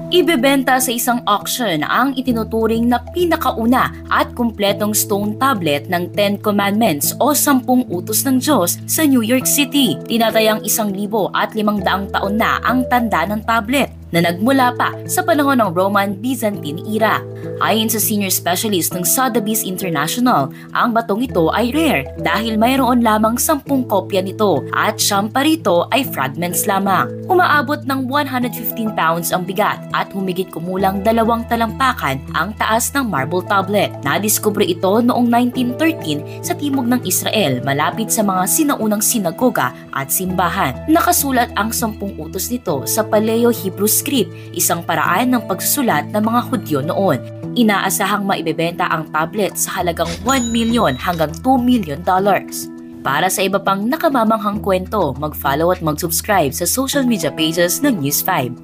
Ibebenta sa isang auction ang itinuturing na pinakauna at kumpletong stone tablet ng Ten Commandments o 10 Utos ng Diyos sa New York City. Tinatayang 1,500 taon na ang tanda ng tablet na nagmula pa sa panahon ng Roman-Byzantine era. Ayon sa senior specialist ng Sotheby's International, ang batong ito ay rare dahil mayroon lamang 10 kopya nito at siyam pa rito ay fragments lamang. Umaabot ng 115 pounds ang bigat at humigit kumulang 2 talampakan ang taas ng marble tablet. Nadiskubre ito noong 1913 sa timog ng Israel malapit sa mga sinaunang sinagoga at simbahan. Nakasulat ang 10 utos nito sa Paleo-Hebrew script, isang paraan ng pagsusulat ng mga Hudyo noon. Inaasahang maibebenta ang tablet sa halagang $1 million hanggang $2 million. Para sa iba pang nakamamanghang kwento, mag-follow at mag-subscribe sa social media pages ng News 5.